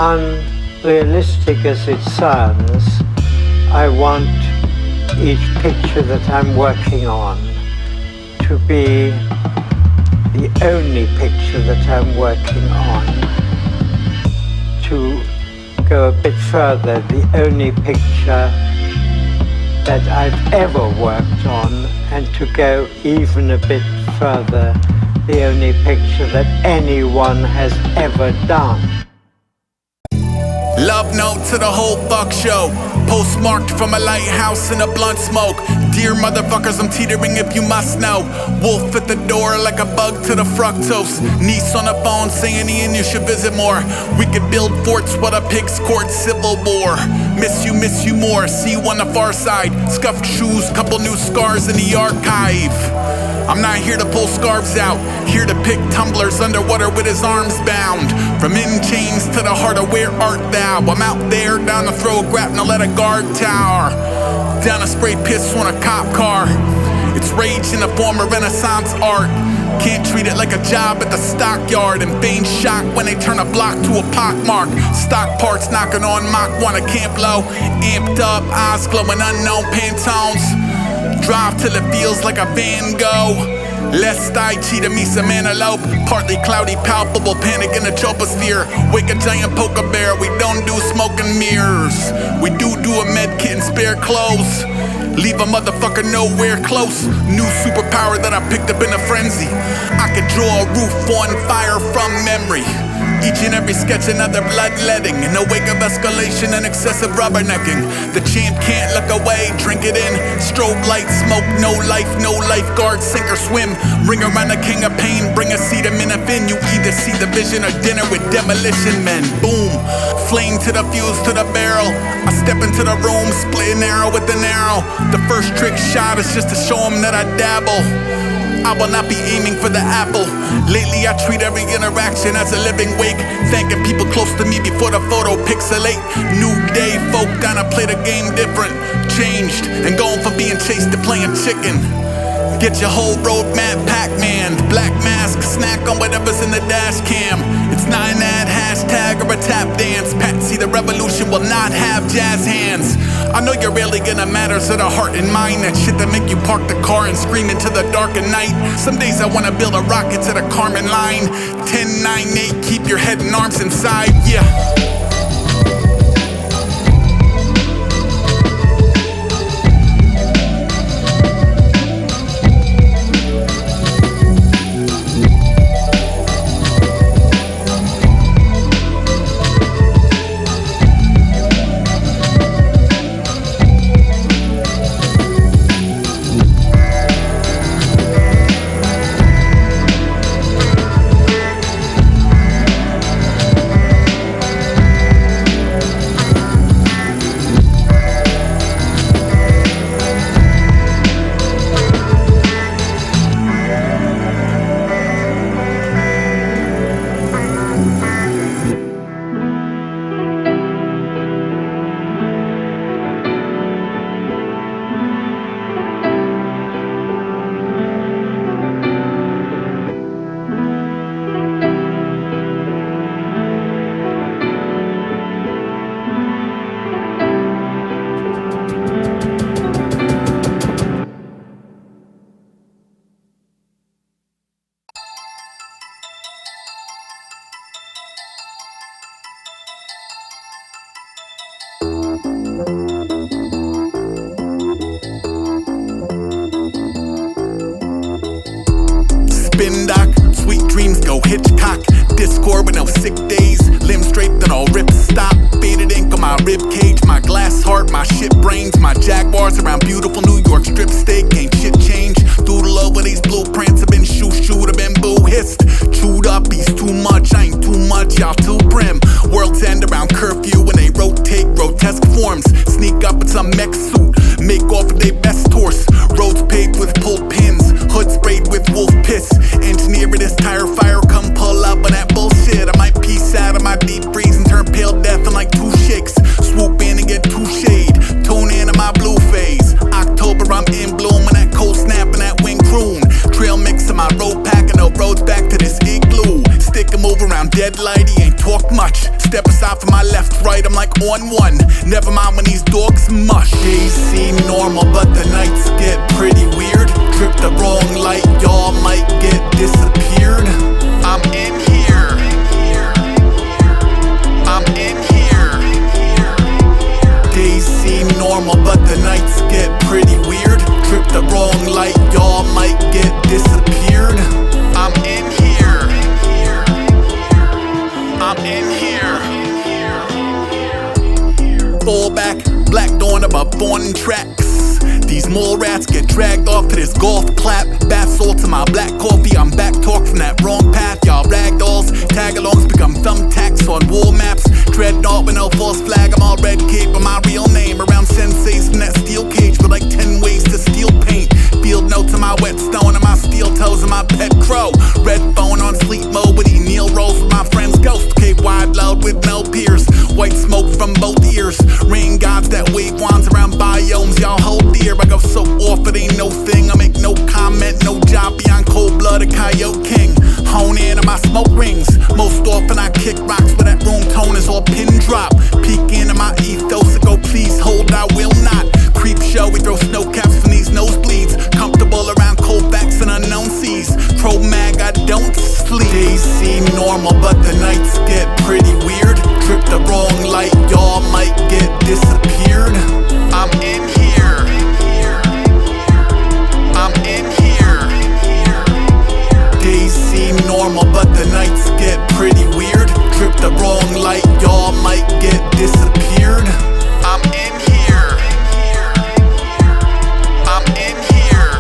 unrealistic as it sounds, I want each picture that I'm working on to be the only picture that I'm working on. To go a bit further, the only picture that I've ever worked on, and to go even a bit further, the only picture that anyone has ever done. Love note to the whole fuck show. Postmarked from a lighthouse in a blunt smoke. Dear motherfuckers, I'm teetering if you must know. Wolf at the door like a bug to the fructose. Niece on the phone saying Ian you should visit more. We could build forts while the pigs court civil war. Miss you more, see you on the far side. Scuffed shoes, couple new scars in the archive. I'm not here to pull scarves out, here to pick tumblers underwater with his arms bound. From in chains to the heart of where art thou? I'm out there down the throat, grapnel at a guard tower. Down a spray piss on a cop car. It's rage in the form of Renaissance art. Can't treat it like a job at the stockyard and feign shock when they turn a block to a pockmark. Stock parts knocking on Mach 1 at Camp Low. Amped up, eyes glowing unknown Pantones. Drive till it feels like a Van Gogh. Lest I cheat me some antelope. Partly cloudy, palpable panic in the troposphere. Wake a giant poker bear, we don't do smoke and mirrors. We do a med kit and spare clothes. Leave a motherfucker nowhere close. New superpower that I picked up in a frenzy. I could draw a roof on fire from memory. Each and every sketch another bloodletting. In the wake of escalation and excessive rubbernecking. The champ can't look away, drink it in. Strobe light, smoke, no lifeguard, sink or swim. Ring around the king of pain, bring a seat of minifin. You either see the vision or dinner with demolition men. Boom, flame to the fuse to the barrel. I step into the room, split an arrow with an arrow. The first trick shot is just to show him that I dabble. I will not be aiming for the apple. Lately I treat every interaction as a living wake. Thanking people close to me before the photo pixelate. New day, folk down to play the game different. Changed and going for being chased to playing chicken. Get your whole roadmap Pac-Man. Black mask, snack on whatever's in the dash cam. It's not an ad, hashtag, or a tap dance. Patsy, the revolution will not have jazz hands. I know you're really gonna matter to the heart and mind. That shit that make you park the car and scream into the dark at night. Some days I wanna build a rocket to the Carmen line. 10-9-8, keep your head and arms inside, yeah. Spin doc, sweet dreams go Hitchcock. Discord with no sick days. Limbs draped and all rips stop. Faded ink on my rib cage. My glass heart, my shit brains. My Jaguars around beautiful New York strip steak. Ain't shit change. Doodle over these blueprints. Have been shoot, have been boo hissed. Chewed up, he's too much. I ain't too much, y'all too prim. World's end around curfew when they rotate grotesque forms. Sneak up in some mech suit. Make off with their best horse. Roads paved with pulled pins. Hood sprayed with wolf piss. Engineer with this tire fire. Come pull up on that bullshit. I might piece out of my deep freeze and turn pale death in like 2 shakes. Swoop in and get 2 shade. Tune in to my blue phase. October I'm in bloom and that cold snap and that wing croon. Trail mix in my road pack and no roads back to this igloo. Stick and move around dead light. He ain't talk much. much. Step aside from my left, right, I'm like on one. Never mind when these dogs mush. Days seem normal, but the nights get pretty weird. Trip the wrong light, y'all might get disappeared. I'm in here. I'm in here. Days seem normal, but the nights get pretty weird. Trip the wrong light, y'all might get disappeared. I'm in here. I'm in here. Fall back, Black Dawn about Fawn tracks. These mole rats get dragged off to this golf clap. Bath salt to my black coffee, I'm back talk from that wrong path. Y'all ragdolls, tag-alongs become thumbtacks on wall maps. Dreadnought with no false flag, I'm all red cape with my real name. Around senseis from that steel cage with like 10 ways to steal paint. Field notes on my whetstone and my steel toes and my pet crow. Red phone on sleep mode with Neil rolls with my friend's ghost. Cape wide loud with no peers. White smoke from both ears. Rain gods that wave wands around biomes y'all hold dear. I go so off it ain't no thing. I make no comment, no job beyond cold-blooded coyote king. Hone in on my smoke rings. Most often I kick rocks where that room tone is all pin drop. Peek into my ethos and go please hold, I will not. Creep show, we throw snow caps from these nosebleeds. Comfortable around cold facts and unknown seas. Pro mag, I don't sleep. Days seem normal, but the nights get pretty weird. Trip the wrong light, y'all might get disappeared. I'm in here. I'm in here. Days seem normal, but the nights get pretty weird. Trip the wrong light, y'all might get disappeared. I'm in here. I'm in here.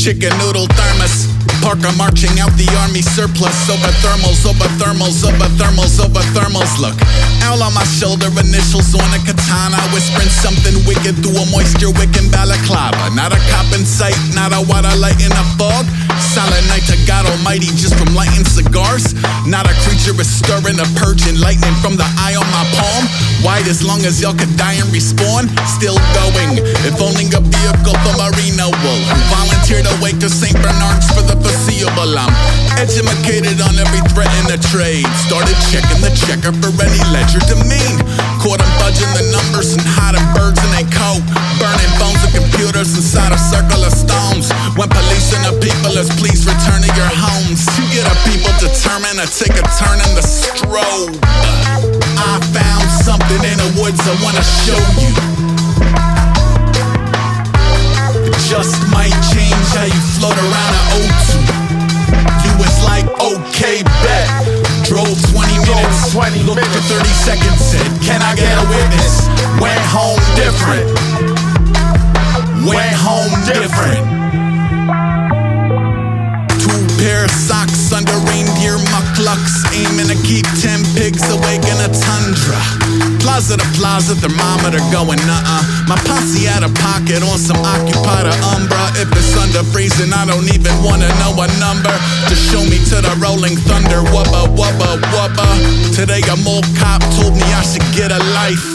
Chicken noodle thermos. Parker marching out the army surplus. Over thermals, over thermals, over thermals, over thermals. Look, owl on my shoulder, initials on a katana. Whispering something wicked through a moisture-wicking balaclava. Not a cop in sight, not a water light in a fog. Silent night to God Almighty just from lighting cigars. Not a creature is stirring, a purging lightning from the eye on my palm. Wide as long as y'all could die and respawn. Still going, if only a vehicle for Marino wool. Volunteered to wake to St. Bernard's for the foreseeable. I'm educated on every threat in the trade. Started checking the checker for any Legerdemain. Caught 'em fudging the numbers and hiding birds in their coat. Burning phones and computers inside a circle of stones. When police and the people is please return to your homes. You get a people determined to take a turn in the strobe. I found something in the woods I wanna show you. It just might change how you float around an O2. You was like, okay, bet. Drove 20 minutes, looked for 30 seconds, said, can I get a witness? Went home different. Went home different. Pair of socks under reindeer mucklucks, aiming to keep 10 pigs awake in a tundra. Plaza to plaza, thermometer going My posse out of pocket on some occupied Umbra. If it's under freezing, I don't even wanna know a number. Just show me to the rolling thunder, wubba, wubba, wubba. Today a mole cop told me I should get a life.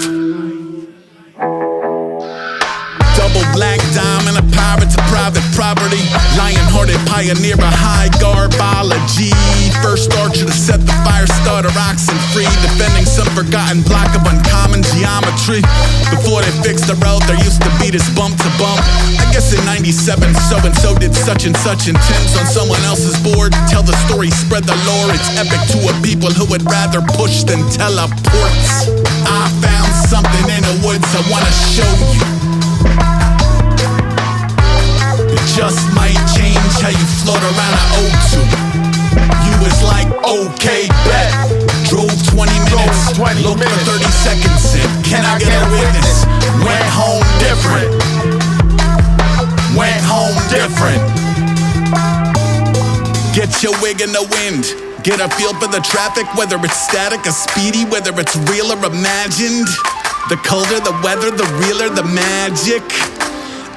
Double black diamond, a pirate to private property. Lion-hearted pioneer of high garbology. First archer to set the fire starter oxen free. Defending some forgotten block of uncommon geometry. Before they fixed the road, there used to be this bump to bump. I guess in 97, so-and-so did such and such. And Tim's on someone else's board. Tell the story, spread the lore. It's epic to a people who would rather push than teleports. I found something in the woods I wanna show you. It just might change how you float around an O2. You was like, okay, bet. Drove 20 minutes, looked for 30 seconds, said, can I get a witness? Went home different. Went home different. Get your wig in the wind. Get a feel for the traffic, whether it's static or speedy, whether it's real or imagined. The colder the weather, the realer the magic.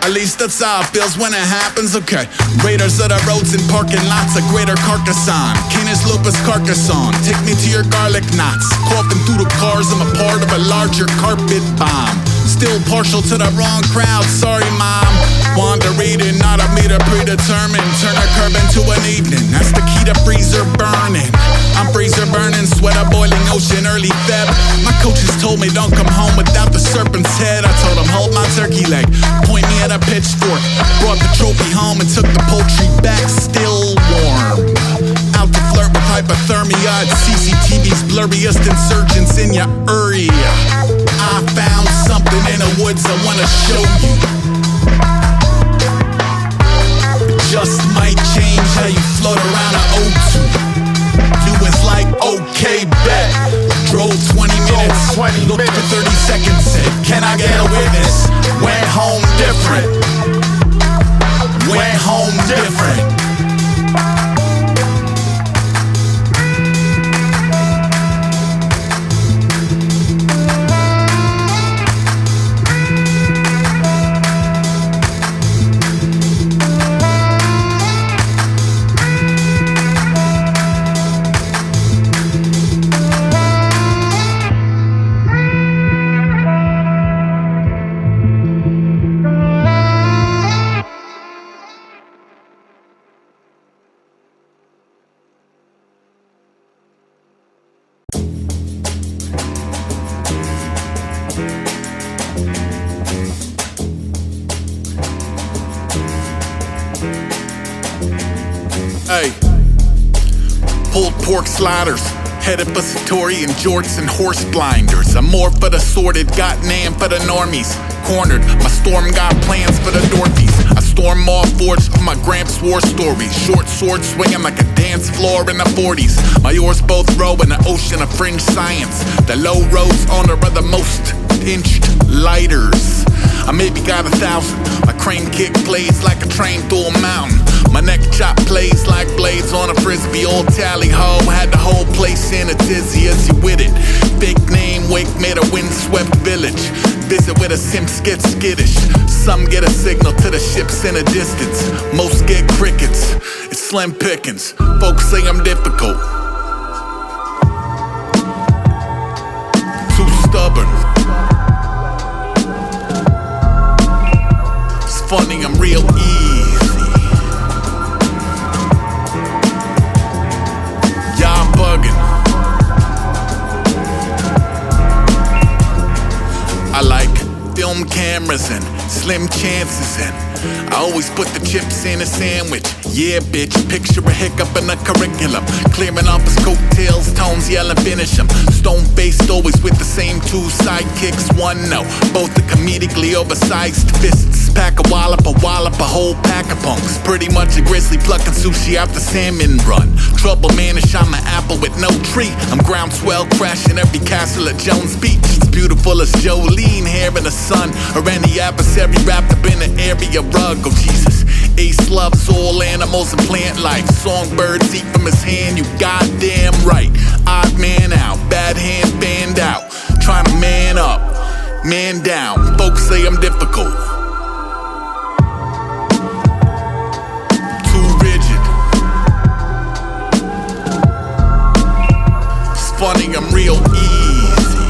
At least that's how it feels when it happens, okay. Raiders of the roads and parking lots, a greater Carcassonne. Canis lupus Carcassonne, take me to your garlic knots. Coughing through the cars, I'm a part of a larger carpet bomb. Still partial to the wrong crowd, sorry mom. Wander reading, not a meter predetermined. Turn a curb into an evening, that's the key to freezer burning. I'm freezer burning, sweater boiling ocean, early Feb. My coaches told me don't come home without the serpent's head. I told them hold my turkey leg, point me at a pitchfork. Brought the trophy home and took the poultry back, still warm. Out to flirt with hypothermia, it's CCTV's blurriest insurgents in your area. I found something in the woods I wanna show you. It just might change how you float around an O2. You was like, okay, bet. Drove 20 minutes, looked for 30 seconds, said, can I get a witness? Went home different. Went home different. Hey, pulled pork sliders, headed for Satori and jorts and horse blinders. I'm more for the sorted, got nan for the normies. Cornered, my storm got plans for the Dorothies. I storm all forged for my gramps war stories. Short sword swinging like a dance floor in the 40s. My oars both row in an ocean of fringe science. The low roads owner are the most pinched lighters. I maybe got 1,000. My crane kick plays like a train through a mountain. My neck chop plays like blades on a frisbee. Old tally ho had the whole place in a tizzy as you with it. Fake name wake made a windswept village. Visit with a simps get skittish. Some get a signal to the ships in a distance. Most get crickets. It's slim pickings. Folks say I'm difficult. Too stubborn. It's funny, I'm real easy. Y'all bugging. I like film cameras and slim chances, and I always put the chips in a sandwich. Yeah, bitch, picture a hiccup in the curriculum. Clearing off his coattails, tones yelling, finish him. Stone-faced, always with the same two sidekicks. One no, both the comedically oversized fists. Pack a wallop, a whole pack of punks. Pretty much a grizzly plucking sushi out the salmon run. Trouble manish, I'm an apple with no tree. I'm groundswell crashing every castle at Jones Beach. It's beautiful as Jolene here in the sun, or any adversary wrapped up in an area rug. Oh Jesus, Ace loves all animals and plant life. Songbirds eat from his hand, you goddamn right. Odd man out, bad hand fanned out. Trying to man up, man down. Folks say I'm difficult. Too rigid. It's funny, I'm real easy.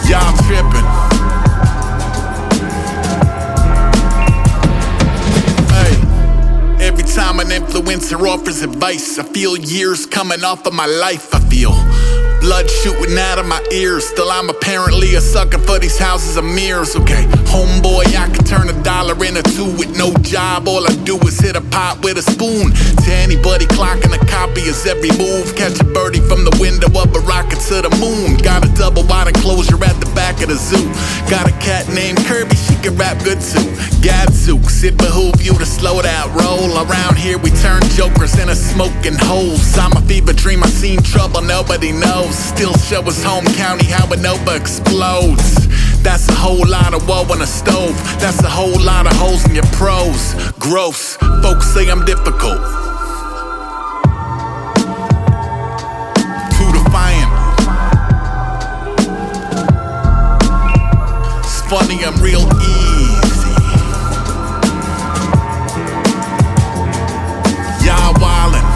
Y'all tripping. Every time an influencer offers advice, I feel years coming off of my life. I feel blood shooting out of my ears. Still I'm apparently a sucker for these houses of mirrors. Okay, homeboy, I can turn $1 into $2 with no job. All I do is hit a pot with a spoon. To anybody Somebody clocking a copy is every move. Catch a birdie from the window of a rocket to the moon. Got a double wide enclosure at the back of the zoo. Got a cat named Kirby, she can rap good too. Gadzooks, it behoove you to slow that roll. Around here we turn jokers into smoking holes. I'm a fever dream, I seen trouble nobody knows. Still show us home county how a Nova explodes. That's a whole lot of woe on a stove. That's a whole lot of holes in your prose. Gross, folks say I'm difficult. Too defiant. It's funny, I'm real easy. Y'all wildin'.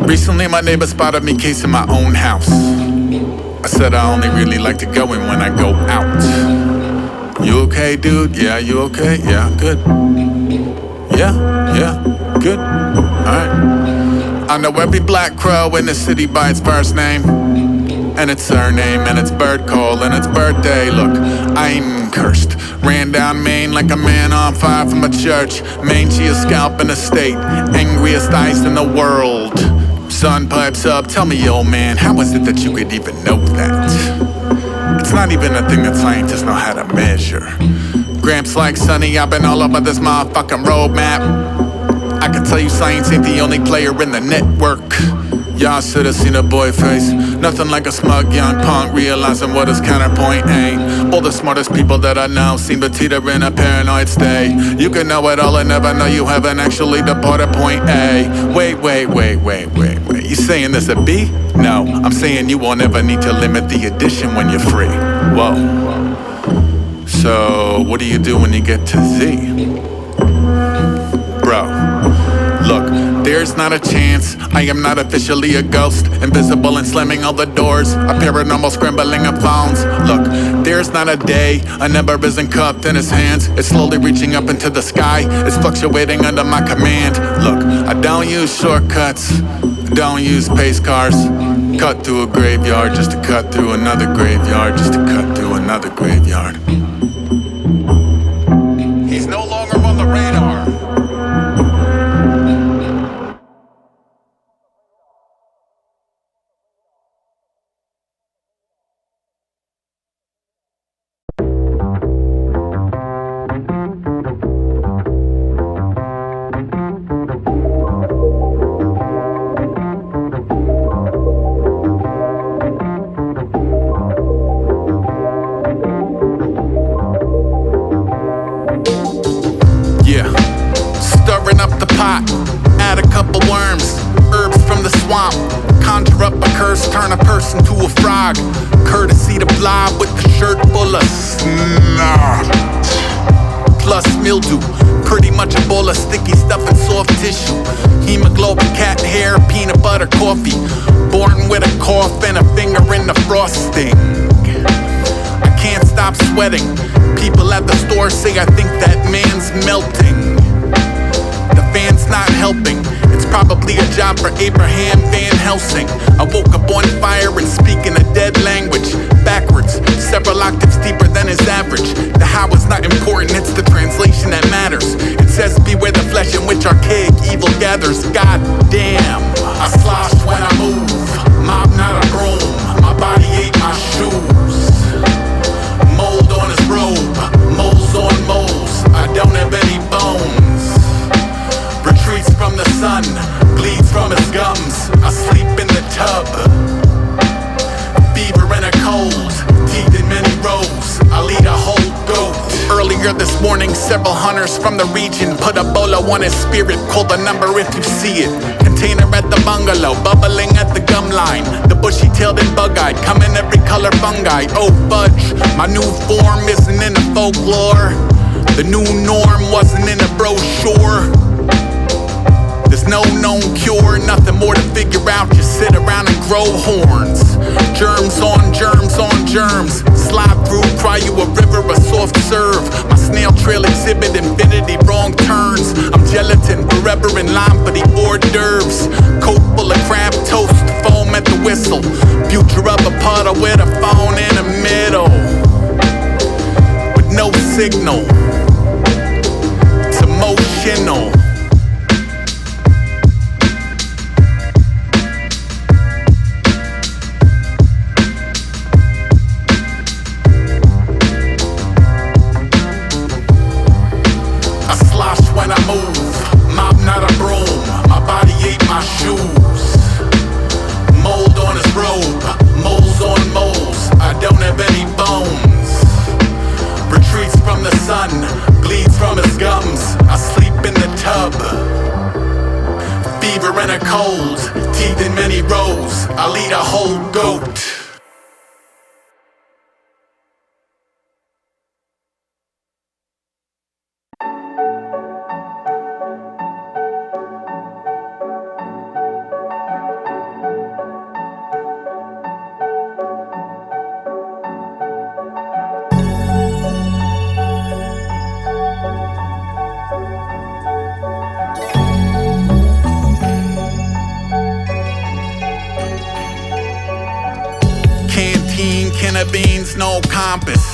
Recently my neighbor spotted me casing my own house. I said I only really like to go in when I go out. You okay, dude? Yeah, you okay? Yeah, good. Yeah, good. Alright. I know every black crow in the city by its first name, and its surname, and its bird call, and its birthday. Look, I'm cursed. Ran down Maine like a man on fire from a church. Mangy as scalp in a state, angriest ice in the world. Sun pipes up, tell me, old man, how is it that you could even know that? It's not even a thing that scientists know how to measure. Gramps like Sonny, I've been all over this motherfucking roadmap. I can tell you science ain't the only player in the network. Y'all should've seen a boy face. Nothing like a smug young punk realizing what his counterpoint ain't. All the smartest people that I know seem to teeter in a paranoid state. You can know it all and never know you haven't actually departed point A. Wait. You saying this a B? No, I'm saying you won't ever need to limit the addition when you're free. Whoa. So, what do you do when you get to Z? Bro, look, there's not a chance. I am not officially a ghost, invisible and slamming all the doors, a paranormal scrambling of phones. Look, there's not a day a number isn't cupped in his hands. It's slowly reaching up into the sky. It's fluctuating under my command. Look, I don't use shortcuts, don't use pace cars. Cut through a graveyard just to cut through another graveyard, just to cut through another graveyard. He's no longer on the radar. Stirring up the pot, add a couple worms, herbs from the swamp. Conjure up a curse, turn a person to a frog. Courtesy to blob with the shirt full of snot. Plus mildew, pretty much a bowl of sticky stuff and soft tissue. Hemoglobin, cat hair, peanut butter, coffee. Born with a cough and a finger in the frosting. I can't stop sweating. People at the store say I think that man's melting. The fan's not helping. It's probably a job for Abraham Van Helsing. I woke up on fire and speaking a dead language. Backwards, several octaves deeper than his average. The how is not important, it's the translation that matters. It says beware the flesh in which archaic evil gathers. God damn, I slosh when I move. Mop not a broom, my body ate my shoes. Mold on his robe, moles on moles. I don't have any bones. Retreats from the sun, bleeds from his gums. I sleep in the tub. Fever and a cold, teeth in many rows. I'll eat a whole goat. Earlier this morning, several hunters from the reach agent put a bolo on his spirit. Call the number if you see it. Container at the bungalow, bubbling at the gum line. The bushy-tailed and bug-eyed, come in every color fungi. Oh fudge, my new form isn't in the folklore. The new norm wasn't in a brochure. There's no known cure, nothing more to figure out. Just sit around and grow horns. Germs on germs on germs. Slide through, cry you a river, a soft serve. My snail trail exhibit infinity wrong turns. I'm gelatin, forever in line for the hors d'oeuvres. Coat full of crab toast, foam at the whistle. Future of a puddle with a phone in the middle. With no signal. It's emotional. When I move, mop not a broom. My body ate my shoes. Mold on his robe, moles on moles. I don't have any bones. Retreats from the sun, bleeds from his gums. I sleep in the tub. Fever and a cold, teeth in many rows. I'll eat a whole goat. Can of beans, no compass.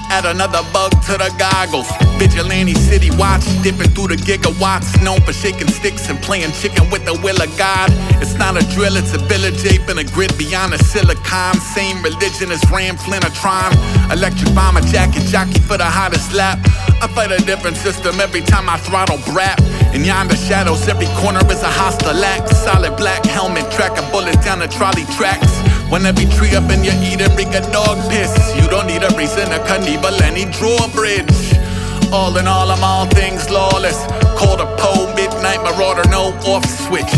Add another bug to the goggles. Vigilante city watch, dipping through the gigawatts. Known for shaking sticks and playing chicken with the will of God. It's not a drill, it's a village ape in a grid beyond the silicon. Same religion as Ram Flinatron. Electric bomber jacket, jockey for the hottest lap. I fight a different system every time I throttle brap. In yonder shadows, every corner is a hostile act. Solid black helmet, track a bullet down the trolley tracks. When every tree up in your eater reek a dog piss. You don't need a reason to Knievel any drawbridge. All in all, I'm all things lawless. Called a pole, midnight marauder, no off switch.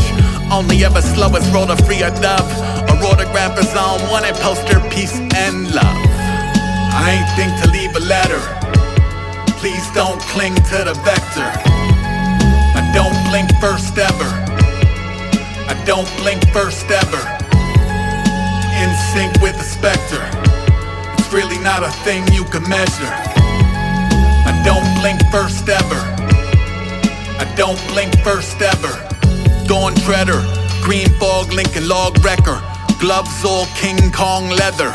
Only ever slow as roller free a dove. Or autograph his own wanted poster, peace and love. I ain't think to leave a letter. Please don't cling to the vector. I don't blink first ever. I don't blink first ever. In sync with the specter. It's really not a thing you can measure. I don't blink first ever. I don't blink first ever. Dawn treader, green fog, Lincoln log wrecker. Gloves all King Kong leather.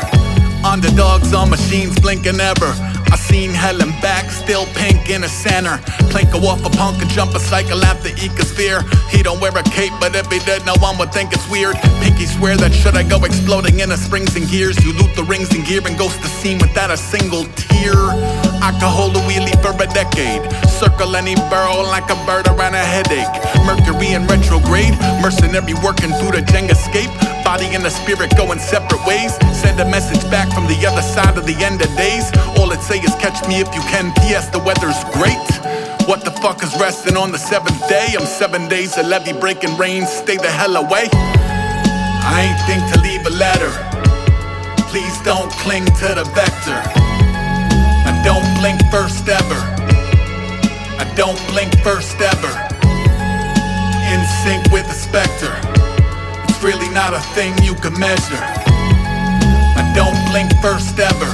Underdogs on machines blinking ever. I seen hell and back, still pink in the center. Plank go off a punk and jump a cycle out the ecosphere. He don't wear a cape, but if he did, no one would think it's weird. Pinky swear that should I go exploding in the springs and gears. You loot the rings and gear and ghost the scene without a single tear. I could hold a wheelie for a decade. Circle any burrow like a bird around a headache. Mercury in retrograde, mercenary working through the Jenga scape. Body and the spirit going separate ways. Send a message back from the other side of the end of days. All it say is catch me if you can. P.S. the weather's great. What the fuck is resting on the 7th day? I'm 7 days of levee breaking rain. Stay the hell away. I ain't think to leave a letter. Please don't cling to the vector. I don't blink first ever. I don't blink first ever. In sync with the specter. It's really not a thing you can measure. I don't blink first ever.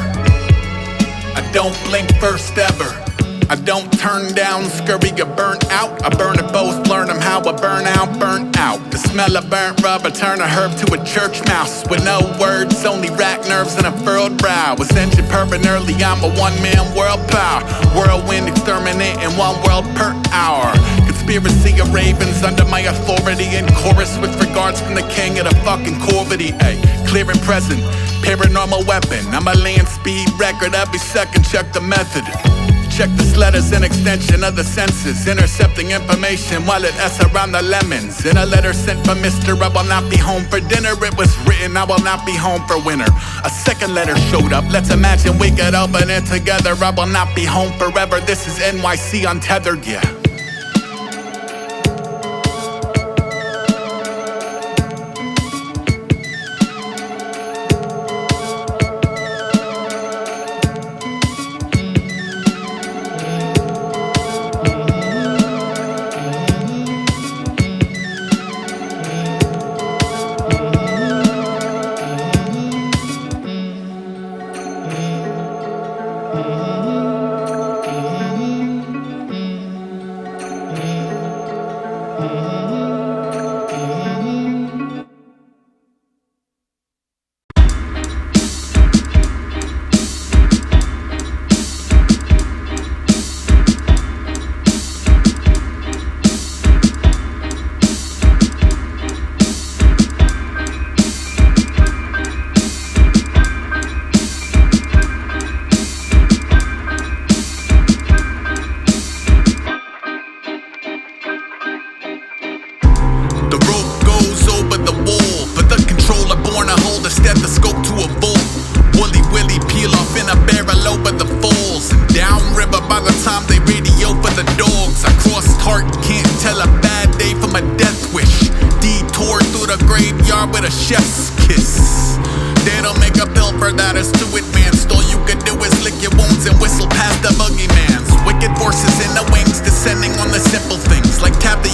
I don't blink first ever. I don't turn down, scurry or burnt out. I burn it both, learn them how I burn out, burnt out. The smell of burnt rubber, turn a herb to a church mouse. With no words, only rack nerves and a furrowed brow. Ascension purping early, I'm a one-man world power. Whirlwind exterminating one world per hour. Conspiracy of ravens under my authority. In chorus with regards from the king of the fucking corvity. Ay, clear and present, paranormal weapon. I'm a land speed record every second, check the method. check this letter's an extension of the senses, intercepting information while it S around the lemons. In a letter sent from Mr. I will not be home for dinner, it was written I will not be home for winter. A second letter showed up, let's imagine we could open it together. I will not be home forever, this is NYC Untethered, yeah.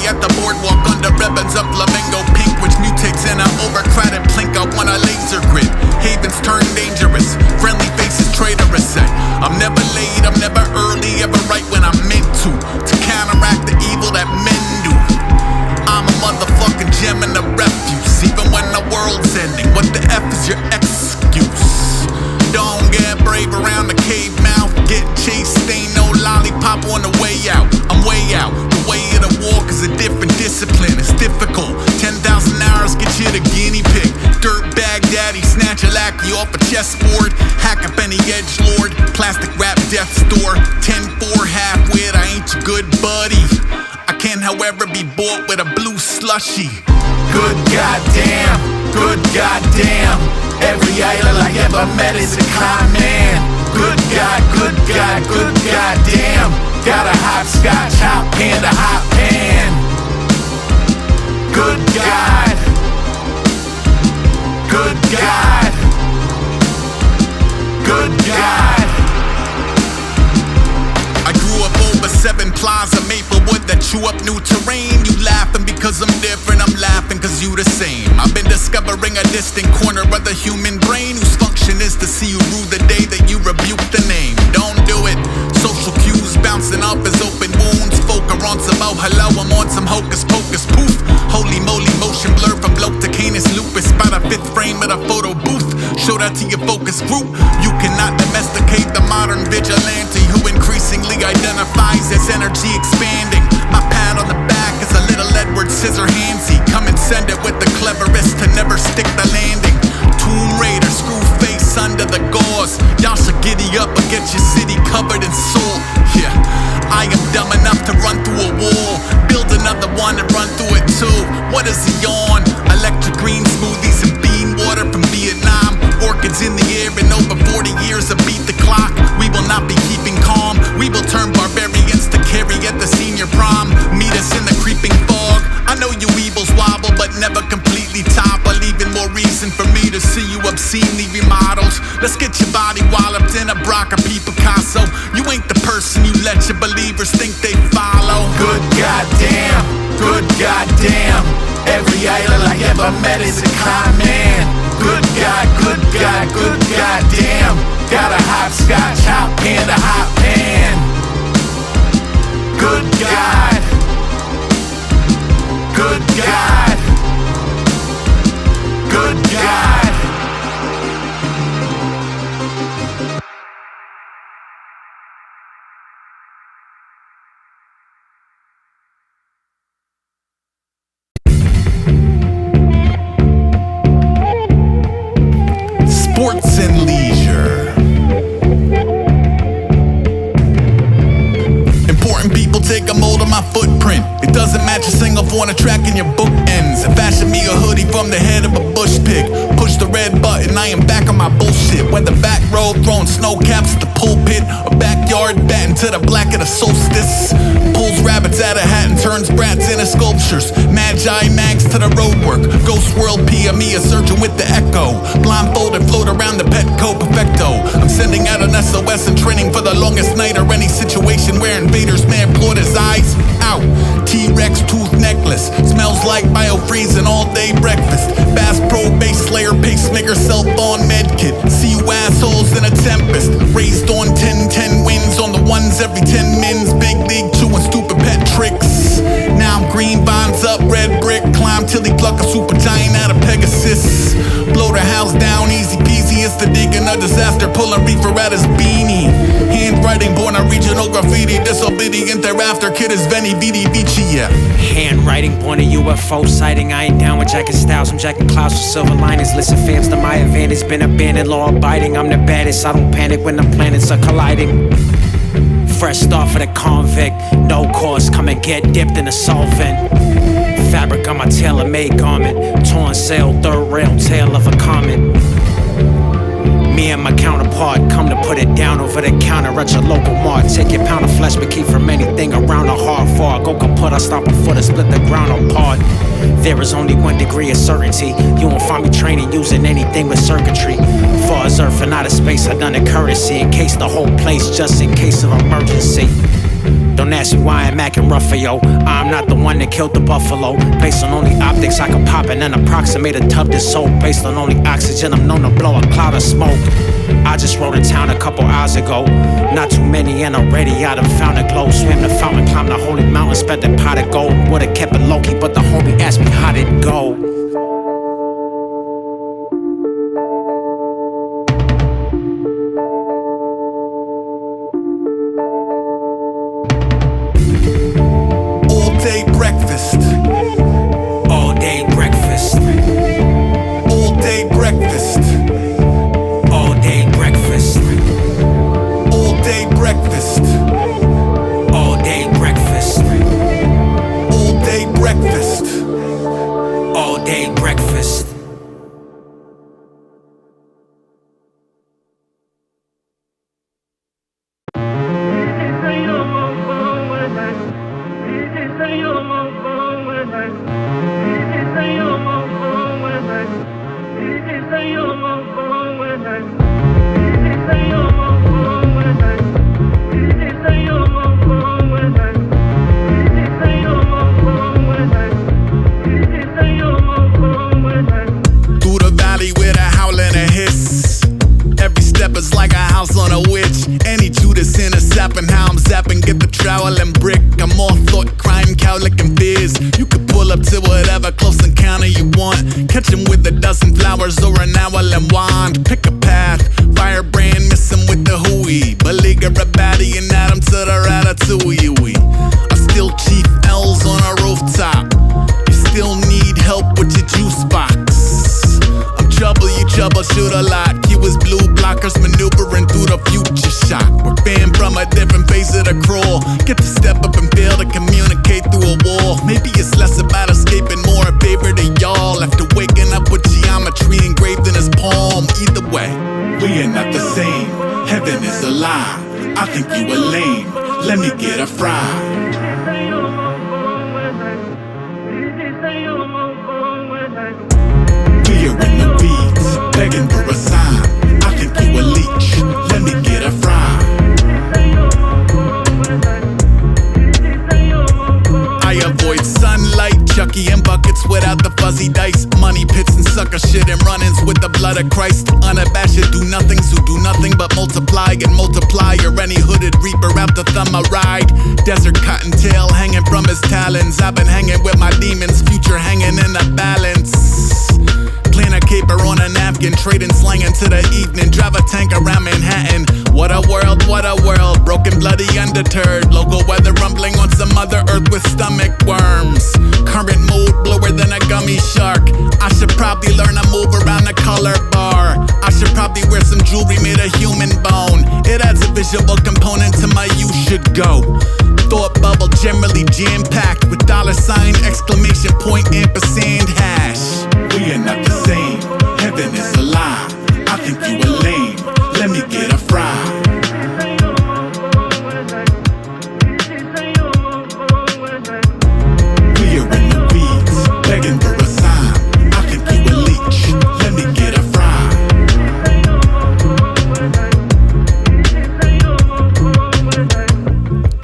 At the boardwalk under ribbons of Flamingo Pink, which mutates in an overcrowded plink. I want a laser grid. Havens turn dangerous. Friendly faces traitorous. Say, I'm never late, I'm never early, ever right when I'm meant to counteract the evil that men do. I'm a motherfucking gem and a refuse, even when the world's ending. What the F is your excuse? Don't get brave around the cave mouth. Get chased, ain't no lollipop on the way out. I'm way out. The way of the walk is a different discipline. It's difficult. 10,000 hours get you the guinea pig. Dirtbag daddy, snatch a lackey off a chessboard. Hack up any edge lord. Plastic wrap death store. 10-4 half-wit, I ain't your good buddy. I can, however, be bought with a blue slushie. Good goddamn, good goddamn. Every idol I ever met is a con man. Good God, good God, good goddamn. Got a hopscotch hop and a hot pan. Good God, good God, good God. I grew up over 7 Plaza Maplewood that chew up new terrain. You laughing because I'm different, I'm laughing cause you the same. I've been discovering a distant corner of the human brain whose function is to see you rue the day that you rebuke the name. Don't do it. Social cues bouncing up as open wounds. Folk are on some oh hello, I'm on some hocus pocus poof. Holy moly, motion blur from bloke to canis lupus. By the 5th frame of the photo booth. Show that to your focus group. You cannot domesticate the modern vigilante who increasingly identifies as energy expanding. My pat on the back is a little Edward Scissorhandsy. Come and send it with the cleverest to never stick the landing. Tomb Raider, screw face under the gauze. Y'all should giddy up or get your city covered in salt. Yeah, I am dumb enough to run through a wall. Build another one and run through it too. What is he on? Electric green smoothies and bean water from Vietnam. Orchids in the air and over 40 years of beat the clock. We will not be keeping calm. We will turn barbarians to carry at the senior prom. Meet us in the creeping fog. I know you evils wobble but never completely topple. Even more reason for me to see you obscenely remodeled. Let's get your body walloped in a Brock or P. Picasso. You ain't the person you let your believers think they follow. Good goddamn, good goddamn. Every idol I ever met is a con man. Good God, good God, good goddamn. Got a hopscotch hop and a hot pan. Good God, good God, good God. Sports and leisure. make a mold of my footprint. It doesn't match a single for a track in your bookends. And fashion me a hoodie from the head of a bush pig. Push the red button, I am back on my bullshit. Whether back road throwing snow caps at the pulpit, or backyard batting to the black of the solstice. Pulls rabbits out of hat and turns brats into sculptures. Magi mags to the roadwork. Ghost world PME, a surgeon with the echo. Blindfolded float around the Petco perfecto. I'm sending out an SOS and training for the longest night, or any situation where invaders may applaud his eyes out. T-Rex tooth necklace smells like biofreeze and all day breakfast. Bass Pro bass slayer pacemaker cell phone med kit. See you assholes in a tempest. Raised on 10-10 wins on the ones every 10 mins. Big league chewing stupid pet tricks. Now I'm green vines up, red brick. Climb till he pluck a super giant out of Pegasus. Blow the house down easy peasy. It's the digging a disaster, pulling reefer at his beanie. Handwriting born a regional graffiti. Disobedient thereafter, kid is Veni Vidi Vici, yeah. Handwriting born a UFO sighting. I ain't down with jacking styles, I'm jacking clouds with silver linings. Listen fams, to my advantage, been abandoned, law abiding. I'm the baddest, I don't panic when the planets are colliding. Fresh off of the convict, no cause, come and get dipped in a solvent. Fabric on my tailor-made garment, torn sail, third rail, tail of a comet. Me and my counterpart come to put it down over the counter at your local mart. Take your pound of flesh, but keep from anything around a hard far. Go kaput, I stomp a foot and split the ground apart. There is only 1 degree of certainty. You won't find me training using anything with circuitry. Far as earth and outer space, I done a courtesy in case the whole place, just in case of emergency. Don't ask me why I'm acting rough for yo. I'm not the one that killed the buffalo. Based on only optics, I can pop and then approximate a tub that's sold. Based on only oxygen, I'm known to blow a cloud of smoke. I just rode in town a couple hours ago. Not too many and already I done found a glow. Swam the fountain, climbed the holy mountain, spent the pot of gold. Would've kept it low-key, but the homie asked me how'd it go. Desert cottontail hanging from his talons. I've been hanging with my demons, future hanging in a balance. Plan a caper on a napkin, trading slang into the evening. Drive a tank around Manhattan. What a world, what a world. Broken, bloody, undeterred. Local weather rumbling on some Mother Earth with stomach worms. Current mood bluer than a gummy shark. I should probably learn to move around the color bar. I should probably wear some jewelry made of human bone. It adds a visual component to my you should go. Thought bubble generally jam-packed with $sign, exclamation point, ampersand, hash. We are not the same. Heaven is a lie. I think you are lame. Let me get a fry. We are in the weeds, begging for a sign. I think you a leech. Let me get a fry.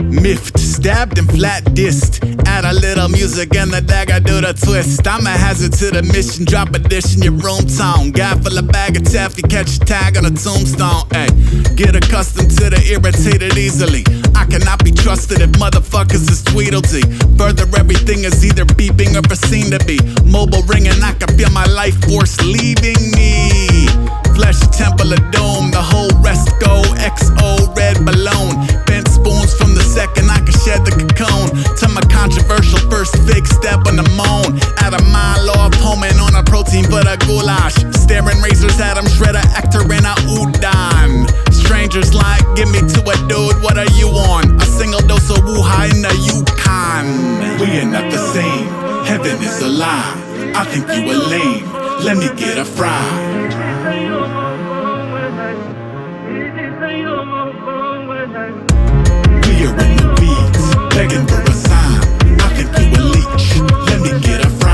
Miffed, stabbed and flat dissed. Add a little music and the dagger do the twist. I'm a hazard to the mission, drop a dish in your room tone. Guy full of bag of taffy, catch a tag on a tombstone. Ay, get accustomed to the irritated easily. I cannot be trusted if motherfuckers is Tweedledee. Further, everything is either beeping or seen to be. Mobile ringing, I can feel my life force leaving me. Flesh, temple of doom, the whole rest go XO, red balloon. Bent spoons from the second I can shed the cocoon. To my controversial first fake step on the moan. At a mile off, homing on a protein but a goulash. Staring razors at him, shredder, actor in a udon. Strangers like, give me to a dude, what are you on? A single dose of Wuha in the Yukon. We are not the same, heaven is a lie. I think you are lame, let me get a fry. We are in the weeds, begging for a sign. I think you a leech, let me get a fry.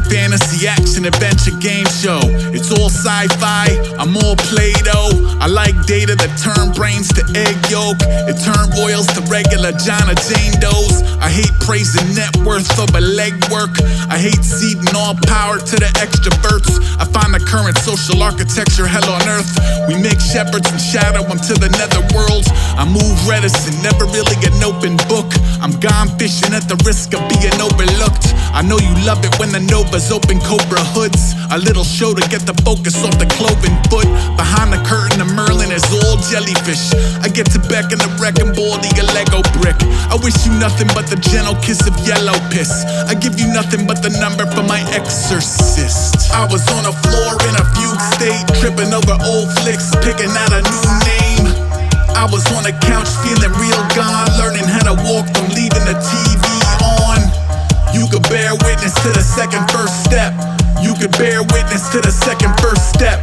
Fantasy, action, adventure, game show. It's all sci-fi, I'm all Play-Doh. I like data that turn brains to egg yolk. It turn royals to regular John or Jane Does. I hate praising net worth over legwork. I hate ceding all power to the extroverts. I find the current social architecture hell on earth. We make shepherds and shadow them to the netherworld. I move reticent, never really an open book. I'm gone fishing at the risk of being overlooked. I know you love it when the Novas open Cobra hoods. A little show to get the focus off the cloven foot. Behind the curtain, the Merlin is all jellyfish. I get to beckon the wrecking ball to your Lego brick. I wish you nothing but the gentle kiss of yellow piss. I give you nothing but the number for my exorcist. I was on a floor in a fugue state, tripping over old flicks, picking out a new name. I was on a couch feeling real gone, learning how to walk from leaving the TV on. You could bear witness to the second first step. You could bear witness to the second first step.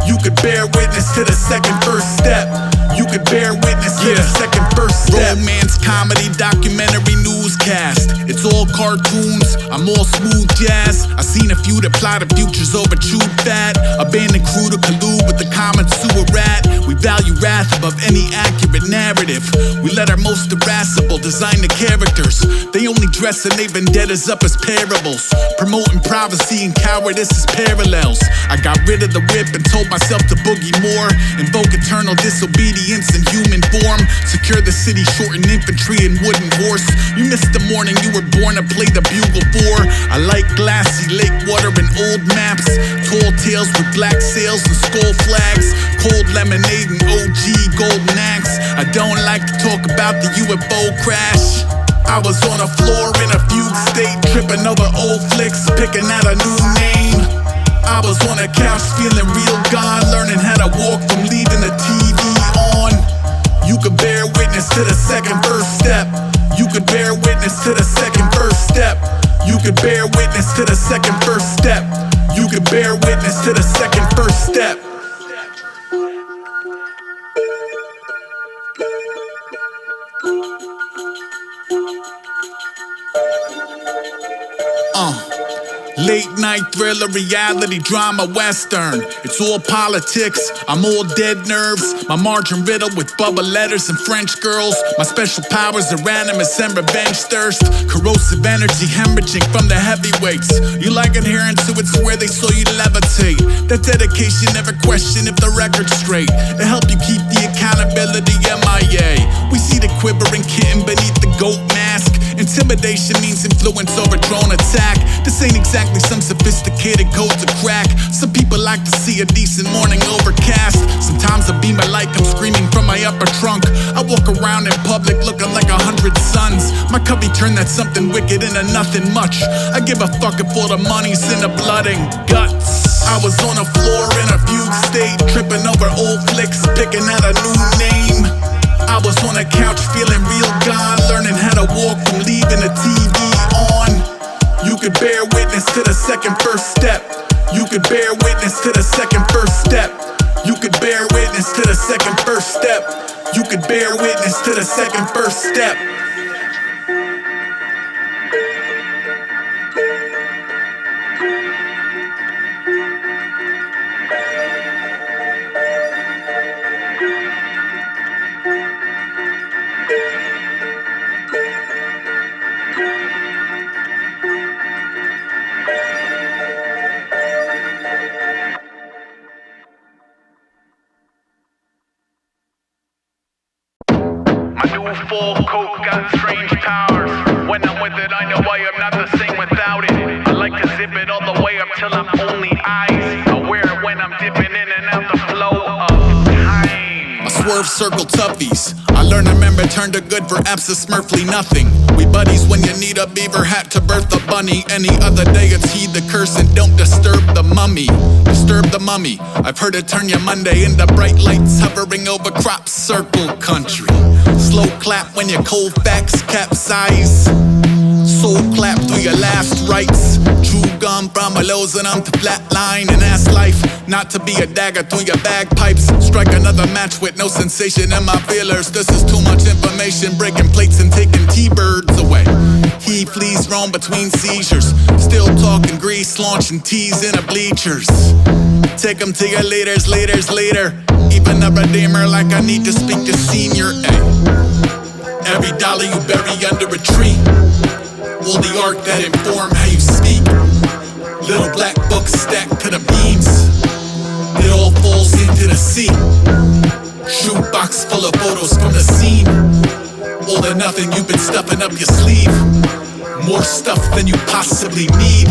You could bear witness to the second first step. You could bear witness to the second first step. Romance, comedy, documentary, newscast. It's all cartoons, I'm all smooth jazz. I seen a few that plot the futures over chewed fat. Abandoned crew to collude with the common sewer rat. We value wrath above any accurate narrative. We let our most irascible design the characters. They only dress in they vendettas up as parables. Promoting privacy and cowardice as parallels. I got rid of the whip and told myself to boogie more. Invoke eternal disobedience radiance in human form. Secure the city, shorten infantry and wooden horse. You missed the morning you were born to play the bugle for. I like glassy lake water and old maps, tall tales with black sails and skull flags, cold lemonade and OG golden axe. I don't like to talk about the UFO crash. I was on a floor in a fugue state, tripping over old flicks, picking out a new name. I was on a couch feeling real gone, learning how to walk from leaving the TV on. You could bear witness to the second first step. You could bear witness to the second first step. You could bear witness to the second first step. You could bear witness to the second first step. Late night thriller, reality drama, western. It's all politics, I'm all dead nerves. My margin riddled with bubble letters and French girls. My special powers are animus and revenge thirst. Corrosive energy hemorrhaging from the heavyweights. You like adherence to it's where they saw you levitate. That dedication never question if the record's straight. It help you keep the accountability MIA. We see the quivering kitten beneath the goat mask. Intimidation means influence over drone attack. This ain't exactly some sophisticated code to crack. Some people like to see a decent morning overcast. Sometimes a beam of light comes screaming from my upper trunk. I walk around in public looking like 100 suns. My cubby turned that something wicked into nothing much. I give a fuck if all the money's in the blood and guts. I was on a floor in a fugue state, tripping over old flicks, picking out a new name. I was on a couch feeling real gone, learning how to walk from leaving the TV on. You could bear witness to the second first step. You could bear witness to the second first step. You could bear witness to the second first step. You could bear witness to the second first step. Full coat got strange powers. When I'm with it, I know I am not the same without it. I like to zip it all the way up till I'm only eyes aware when I'm dipping in and out the flow of time. I swerve circle toughies. I learn to remember, turn to good for absolutely nothing. We buddies when you need a beaver hat to birth a bunny. Any other day it's heed the curse and don't disturb the mummy. Disturb the mummy. I've heard it turn your Monday into bright lights hovering over crop circle country. Slow clap when your cold facts capsize. Soul clap through your last rites. Chew gum from a lows and I'm to flatline and ask life not to be a dagger through your bagpipes. Strike another match with no sensation in my feelers. This is too much information, breaking plates and taking T-birds away. He flees roam between seizures. Still talking grease, launching teas in the bleachers. Take them to your leaders, later. Even a redeemer like I need to speak to senior. Ay. Every dollar you bury under a tree will the arc that inform how you speak. Little black books stacked to the beams. It all falls into the sea. Shoebox full of photos from the scene. All or nothing you've been stuffing up your sleeve. More stuff than you possibly need.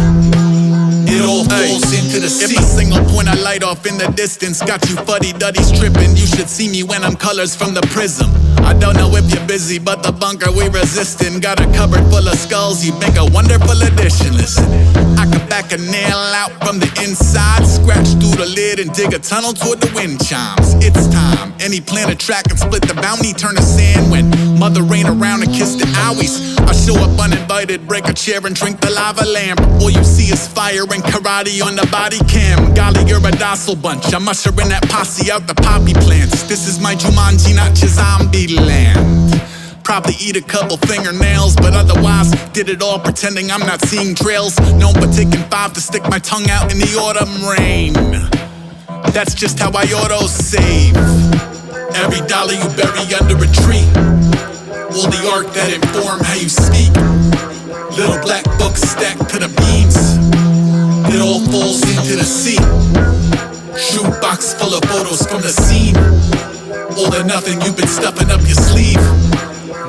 It all falls into the sea. If a single point I light off in the distance got you fuddy-duddies tripping, you should see me when I'm colors from the prism. I don't know if you're busy, but the bunker we resisting. Got a cupboard full of skulls, you make a wonderful addition. Listen, I can back a nail out from the inside, scratch through the lid and dig a tunnel toward the wind chimes. It's time. Any plan a track and split the bounty, turn to sand when mother rain around and kiss the owies. I show up uninvited, break a chair and drink the lava lamp. All you see is fire and karate on the body cam. Golly, you're a docile bunch. I'm ushering that posse out the poppy plants. This is my Jumanji, not your zombie land. Probably eat a couple fingernails, but otherwise did it all pretending I'm not seeing trails. Known for taking 5 to stick my tongue out in the autumn rain. That's just how I auto-save. Every dollar you bury under a tree will the arc that inform how you speak. Little black books stacked to the beams. It all falls into the sea. Shoebox full of photos from the scene. All or nothing, you've been stuffing up your sleeve.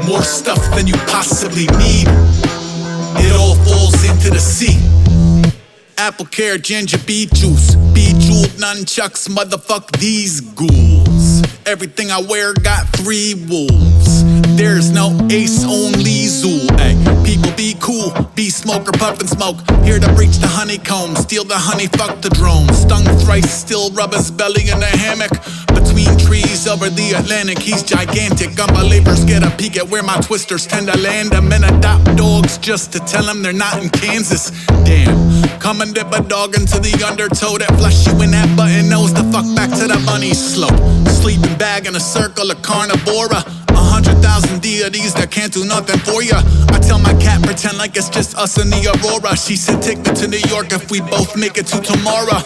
More stuff than you possibly need. It all falls into the sea. Apple care, ginger, beet juice, bejeweled nunchucks, motherfuck these ghouls. Everything I wear got 3 wolves. There's no ace, only Zool. Ay, people be cool, be smoker, puff and smoke. Here to breach the honeycomb, steal the honey, fuck the drone. Stung thrice, still rub his belly in a hammock. Between trees over the Atlantic, he's gigantic. Unbelievers get a peek at where my twisters tend to land. I'm in adopt dogs just to tell them they're not in Kansas. Damn, come and dip a dog into the undertow that flush you in that button nose the fuck back to the bunny slope. Sleeping bag in a circle of carnivora. 100,000 deities that can't do nothing for ya. I tell my cat, pretend like it's just us in the aurora. She said take me to New York if we both make it to tomorrow.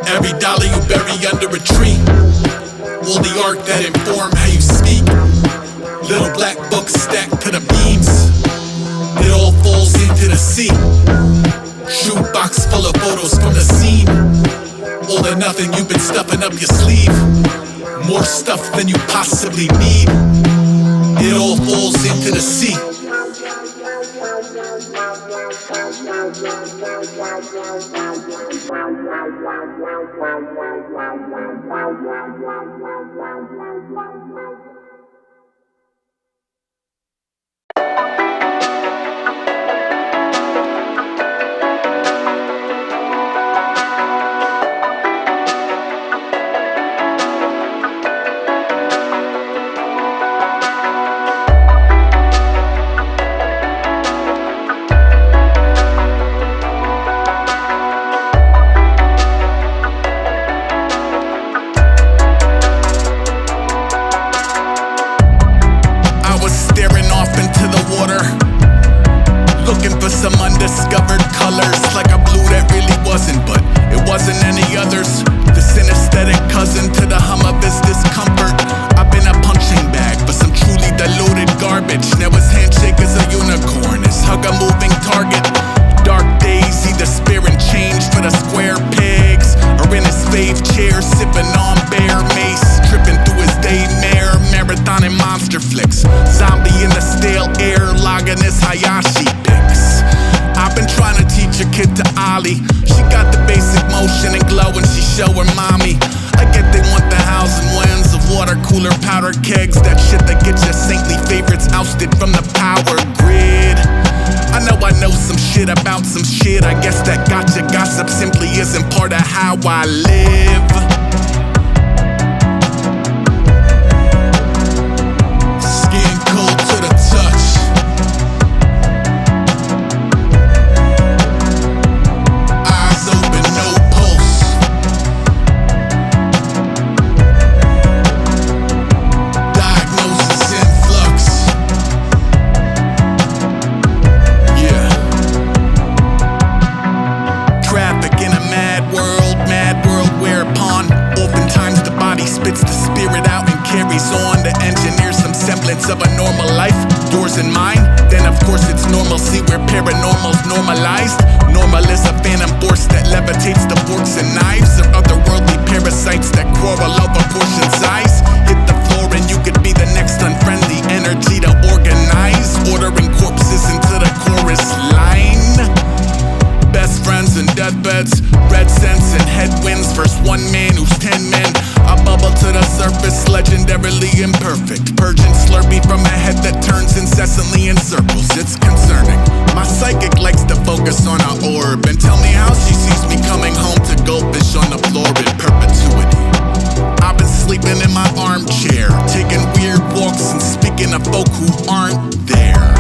Every dollar you bury under a tree. All the art that inform how you speak. Little black books stacked to the beams. It all falls into the sea. Shoebox full of photos from the scene. All or nothing, you've been stuffing up your sleeve. More stuff than you possibly need. It all falls into the sea. I live. Skin cold to the touch. Eyes open, no pulse. Diagnosis in flux. Yeah. Traffic in a mad world whereupon oftentimes the body spits the spirit out and carries on to engineer some semblance of a normal life. Yours and mine, then of course it's normalcy where paranormal's normalized. Normal is a phantom force that levitates the forks and knives, or otherworldly parasites that quarrel over portion size. Hit the floor and you could be the next unfriendly energy to organize, ordering corpses into the chorus line. Best friends and deathbeds, red scents and headwinds. Verse one man who's 10 men. A bubble to the surface, legendarily imperfect. Purging slurpee from a head that turns incessantly in circles. It's concerning. My psychic likes to focus on our orb and tell me how she sees me coming home to goldfish on the floor in perpetuity. I've been sleeping in my armchair, taking weird walks and speaking to folk who aren't there.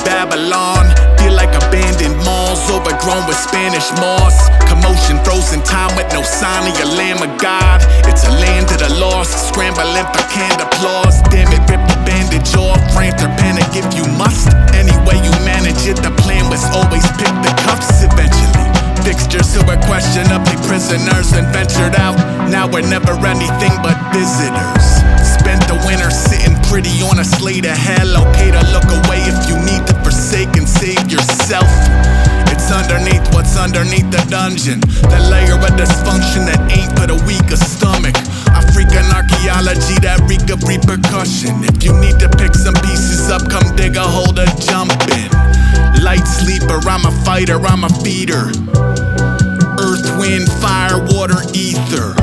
Babylon, feel like abandoned malls over grown with Spanish moss. Commotion, frozen time with no sign of your Lamb of God. It's a land of the lost, scrambling for canned applause. Damn it, rip the bandage off, frame or panic if you must. Any way you manage it, the plan was always pick the cuffs eventually. Fixtures who were questionably prisoners and ventured out. Now we're never anything but visitors. Spent the winter sitting pretty on a slate of hell. Okay to look away if you need to forsake and save yourself. It's underneath what's underneath the dungeon. That layer of dysfunction that ain't for the weaker stomach. African archaeology that reek of repercussion. If you need to pick some pieces up, come dig a hole to jump in. Light sleeper, I'm a fighter, I'm a feeder. Earth, wind, fire, water, ether.